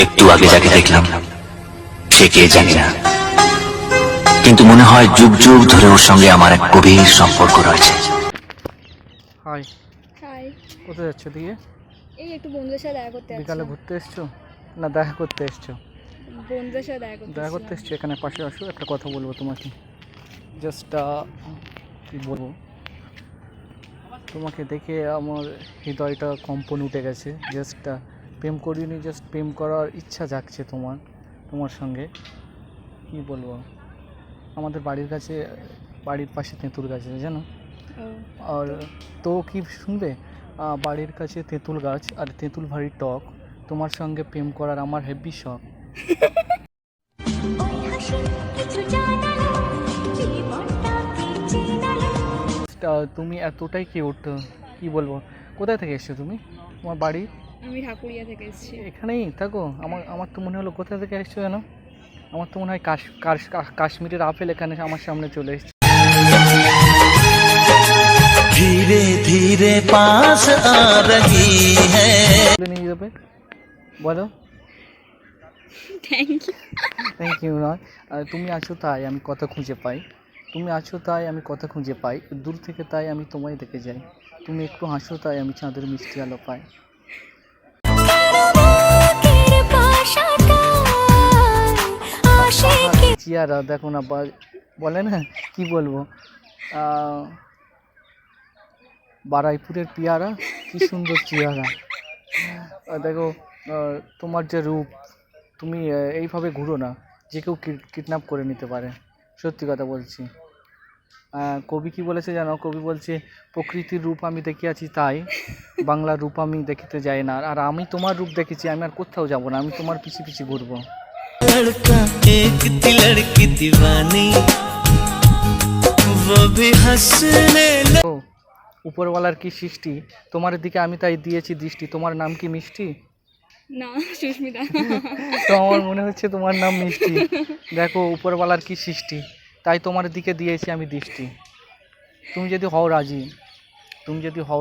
একটু আগে যাকে দেখলাম সে কে জানি না, কিন্তু মনে হয় যুগ যুগ ধরে ওর সঙ্গে আমার এক গভীর সম্পর্ক রয়েছে। হাই। হাই। কোথায় যাচ্ছ দিয়ে? এই একটু বন্ধুদের সাথে দেখা করতে বিকালে যাচ্ছিলাম। ঘুরতে এসছো না দেখা করতে এসছো? বন্ধুদের সাথে দেখা করতে এসছো, এখানে পাশে আসো, একটা কথা বলবো তোমাকে। জাস্ট কি বলবো, তোমাকে দেখে আমার হৃদয়টা কম্পন উঠে গেছে। জাস্ট প্রেম করিনি, জাস্ট প্রেম করার ইচ্ছা জাগছে তোমার সঙ্গে। কি বলবো, আমাদের বাড়ির পাশে তেঁতুল গাছ আছে জানো। আর তো কি শুনবে, বাড়ির কাছে তেঁতুল গাছ আর তেঁতুল ভারী টক, তোমার সঙ্গে প্রেম করার আমার হেভি শখ। তুমি এতটাই কিউট, কি বলবো। কোথায় থেকে এসছো তুমি? তোমার বাড়ি? আমি ঠাকুরিয়া থেকে এসেছি। এখানেই থাকো? আমার তো মনে হলো কোথা থেকে এসছো জানো, আমার তো মনে হয় কাশ্মীরের আপেল এখানে আমার সামনে চলে এসছে। ধীরে ধীরে পাস আ রহি হ্যায়। নিয়ে যাবে বলো। Thank you. নয়, তুমি আছো তাই আমি কথা খুঁজে পাই, দূর থেকে তাই আমি তোমায় দেখে যাই, তুমি একটু হাসো তাই আমি চাঁদের মিষ্টি আলো পাই। চিয়ারা দেখো না, বলে না, কি বলবো, বারাইপুরের পিয়ারা, কি সুন্দর চিয়ারা। দেখো, তোমার যে রূপ, তুমি এইভাবে ঘুরো না, যে কেউ কিডন্যাপ করে নিতে পারে, সত্যি কথা বলছি। কবি কি বলেছে জানো, কবি বলছে প্রকৃতির রূপ আমি দেখিয়াছি তাই, বাংলার রূপ আমি দেখিতে যাই না। আর আমি তোমার রূপ দেখেছি, আমি আর কোথাও যাব না, আমি তোমার পিছে পিছে ঘুরবো। लड़का एक थी लड़की दीवानी वो भी हंसने ও উপরওয়ালার কি সৃষ্টি, তোমার দিকে আমি তাই দিয়েছি দৃষ্টি, তোমার নাম কি মিষ্টি? না, সুস্মিতা। তো আমার মনে হচ্ছে তোমার নাম মিষ্টি। দেখো উপরওয়ালার কি সৃষ্টি, তাই তোমার দিকে দিয়েছি আমি দৃষ্টি। তুমি যদি হও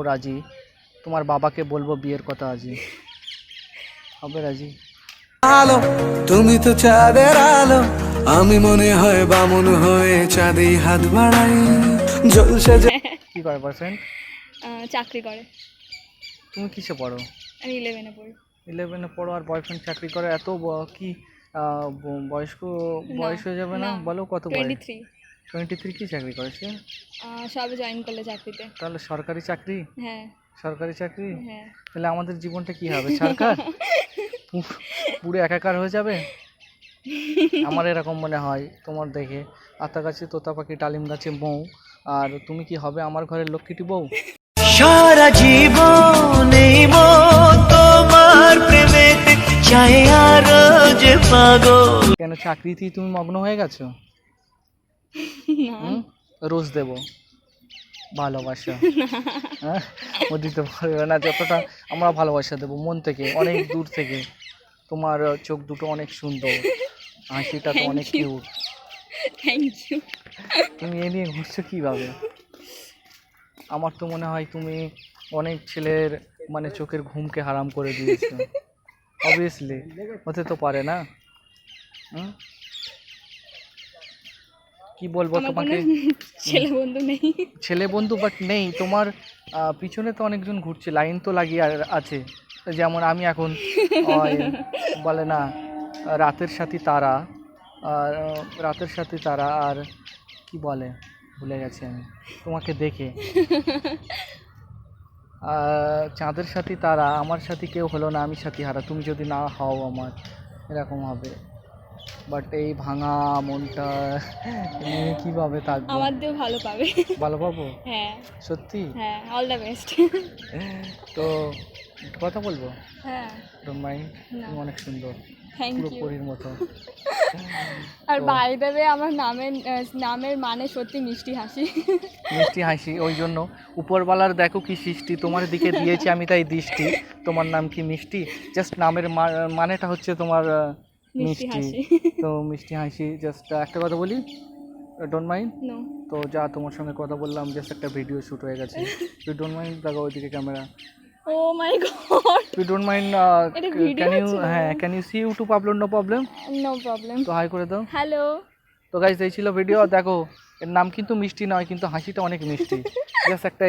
রাজি, তোমার বাবাকে বলবো বিয়ের কথা আজই। হবে রাজি? আলো তুমি তো চাঁদের আলো, আমি মনে হয় বামুন হয়ে চাঁদে হাত বাড়াই জলসে। কি করে বয়ফ্রেন্ড? চাকরি করে। তুমি কিসে পড়ো? আমি 11-এ পড়ি। 11-এ পড়ো আর বয়ফ্রেন্ড চাকরি করে? এত কি বয়স হয়ে যাবে না? বলো কত বয়স? 23। 23? কি চাকরি করে সে? সবে জয়েন করলে চাকরিতে। তাহলে সরকারি চাকরি? হ্যাঁ। সরকারি চাকরি? হ্যাঁ। তাহলে আমাদের জীবনটা কি হবে, সরকার পুরো একাকার হয়ে যাবে। আমার এরকম মনে হয় তোমার দেখে, আতা গাছে তোতা পাখি, ডালিম গাছে বউ, আর তুমি কি হবে আমার ঘরের লক্ষ্মীটি বউ। সারা জীবন এই মন তোমার প্রেমেতে চাই আরো যে পাগল। কেন চাকরিতেই তুমি মগ্ন হয়ে গেছো? রোজ দেব ভালোবাসা, হ্যাঁ ও দিতে পারবে না যতটা আমরা ভালোবাসা দেবো মন থেকে, অনেক দূর থেকে। তোমার চোখ দুটো অনেক সুন্দর, হাসিটা তো অনেক কিউট। Thank you. তুমি এ নিয়ে ঘুরছো কীভাবে? আমার তো মনে হয় তুমি অনেক ছেলের মানে চোখের ঘুমকে হারাম করে দিয়েছো। অবভিয়াসলি হতে তো পারে না। কি বলবো তোমাকে, ছেলে বন্ধু নেই। ছেলে বন্ধু বাট নেই তোমার, পিছনে তো অনেকজন ঘুরছে, লাইন তো লাগিয়ে আছে। যেমন আমি এখন বলে না রাতের সাথী তারা, আর কি বলে ভুলে গেছি আমি তোমাকে দেখে। চাঁদের সাথী তারা, আমার সাথী কেউ হলো না, আমি সাথী হারা, তুমি যদি না হও আমার, এরকম হবে। বাট এই ভাঙা মনটা নিয়ে কীভাবে থাকবো? আমার দিয়েও ভালো পাবে। ভালো পাবো? হ্যাঁ সত্যি? হ্যাঁ, অল দ্য বেস্ট। তো কথা বলবো? হ্যাঁ। Don't mind? তুমি অনেক সুন্দর, থ্যাংক পুরো ইউ। পরীর মতো। আর বাই দ্য ওয়ে আমার নামের মানে সত্যি মিষ্টি হাসি। মিষ্টি হাসি, ওই জন্য উপরওয়ালার দেখো কি সৃষ্টি, তোমার দিকে দিয়েছি আমি তাই দৃষ্টি, তোমার নাম কি মিষ্টি। জাস্ট নামের মানেটা হচ্ছে তোমার মিষ্টি। তো মিষ্টি হাসি। জাস্ট একটা কথা বলি, ডোন্ট মাইন্ড? নো। তো যা তোমার সঙ্গে কথা বললাম, জাস্ট একটা ভিডিও শ্যুট হয়ে গেছে, তুই ডোন্ট মাইন্ড? দেখো ওইদিকে camera, oh my God, you don't mind, এটা video ক্যান ইউ, হচ্ছে? হ্যাঁ can you see you to Pablo? No problem. No problem. তো হাই করে দাও। হ্যালো। তো গাইস এই ছিল ভিডিও। দেখো এর নাম কিন্তু মিষ্টি নয়, কিন্তু হাসিটা অনেক মিষ্টি। জাস্ট একটা